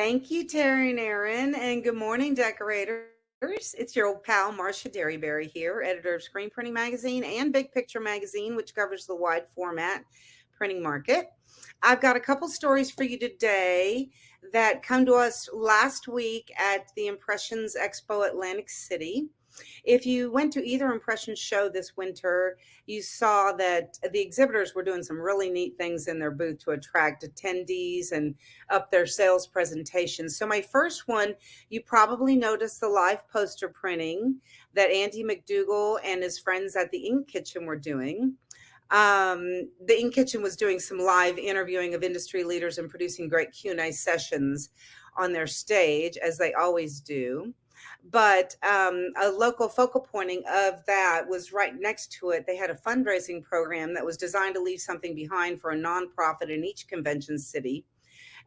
Thank you, Terry and Aaron, and good morning, decorators. It's your old pal, Marcia Derryberry here, editor of Screen Printing Magazine and Big Picture Magazine, which covers the wide format printing market. I've got a couple stories for you today that come to us last week at the Impressions Expo Atlantic City. If you went to either Impressions show this winter, you saw that the exhibitors were doing some really neat things in their booth to attract attendees and up their sales presentations. So my first one, you probably noticed the live poster printing that Andy McDougall and his friends at the Ink Kitchen were doing. The Ink Kitchen was doing some live interviewing of industry leaders and producing great Q&A sessions on their stage, as they always do. But a local focal pointing of that was right next to it. They had a fundraising program that was designed to leave something behind for a nonprofit in each convention city.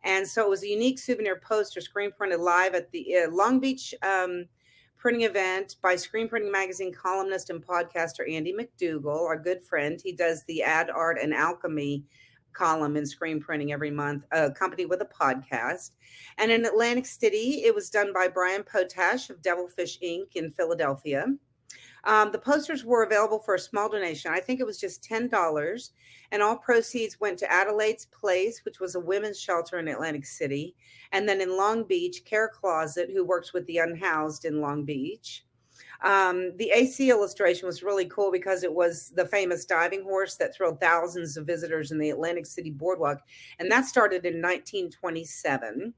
And so it was a unique souvenir poster screen printed live at the Long Beach printing event by Screen Printing Magazine columnist and podcaster Andy McDougall, our good friend. He does the Ad Art and Alchemy column in Screen Printing every month, accompanied with a podcast. And in Atlantic City, it was done by Brian Potash of Devilfish Ink in Philadelphia. The posters were available for a small donation. I think it was just $10. And all proceeds went to Adelaide's Place, which was a women's shelter in Atlantic City. And then in Long Beach, Care Closet, who works with the unhoused in Long Beach. The AC illustration was really cool because it was the famous diving horse that thrilled thousands of visitors in the Atlantic City boardwalk. And that started in 1927.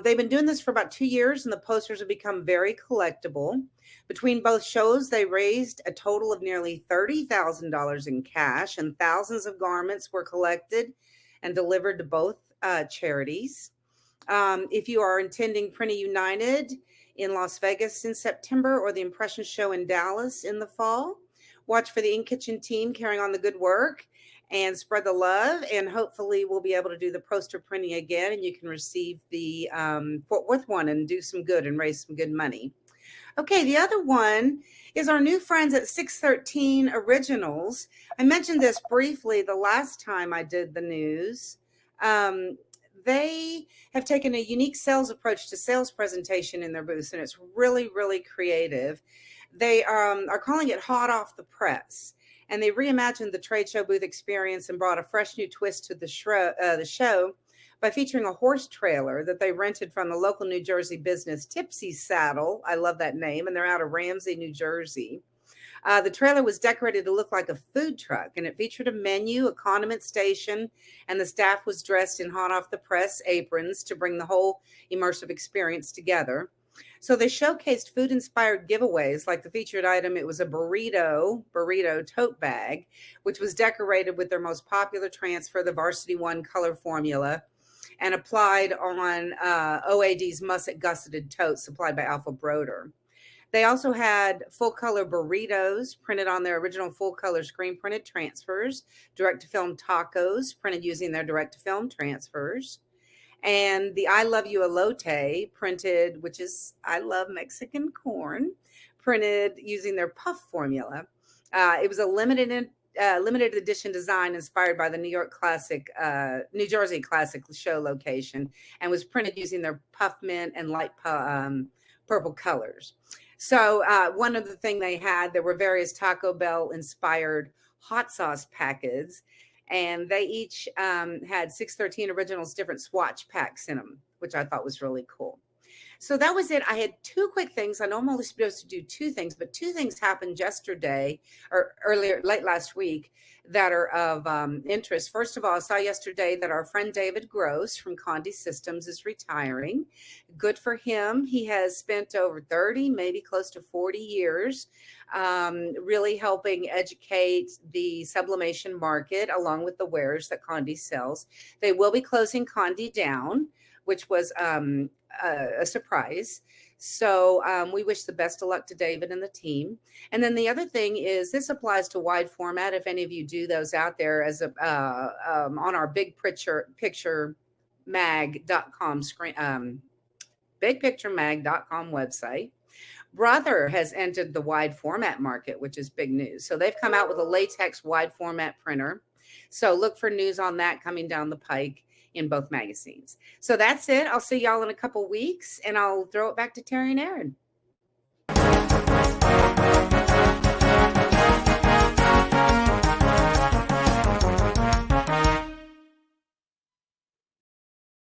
They've been doing this for about 2 years, and the posters have become very collectible. Between both shows, they raised a total of nearly $30,000 in cash, and thousands of garments were collected and delivered to both charities. If you are attending Printy United in Las Vegas in September or the Impression Show in Dallas in the fall, watch for the Ink Kitchen team carrying on the good work and spread the love. And hopefully we'll be able to do the poster printing again, and you can receive the Fort Worth one and do some good and raise some good money. Okay, the other one is our new friends at 613 Originals. I mentioned this briefly the last time I did the news. They have taken a unique sales approach to sales presentation in their booths, and it's really, really creative. They are calling it hot off the press, and they reimagined the trade show booth experience and brought a fresh new twist to the show by featuring a horse trailer that they rented from the local New Jersey business Tipsy Saddle. I love that name, and they're out of Ramsey, New Jersey. The trailer was decorated to look like a food truck, and it featured a menu, a condiment station, and the staff was dressed in hot off the press aprons to bring the whole immersive experience together. So they showcased food-inspired giveaways, like the featured item. It was a burrito tote bag, which was decorated with their most popular transfer, the Varsity One color formula, and applied on OAD's Musset Gusseted tote supplied by Alpha Broder. They also had full-color burritos printed on their original full-color screen-printed transfers, direct-to-film tacos printed using their direct-to-film transfers, and the I Love You Elote printed, which is I love Mexican corn, printed using their puff formula. It was a limited edition design inspired by the New Jersey Classic show location, and was printed using their puff mint and light purple colors. So one of the things they had, there were various Taco Bell inspired hot sauce packets, and they each had 613 Originals different swatch packs in them, which I thought was really cool. So that was it. I had two quick things. I know I'm only supposed to do two things, but two things happened yesterday or late last week that are of interest. First of all, I saw yesterday that our friend David Gross from Condé Systems is retiring. Good for him. He has spent over 30, maybe close to 40 years really helping educate the sublimation market along with the wares that Condé sells. They will be closing Condé down, which was a surprise. So we wish the best of luck to David and the team. And then the other thing is, this applies to wide format. If any of you do those out there, as a on our big picture mag.com screen, bigpicturemag.com website, Brother has entered the wide format market, which is big news. So they've come out with a latex wide format printer. So look for news on that coming down the pike in both magazines. So that's it. I'll see y'all in a couple weeks, and I'll throw it back to Terry and Aaron.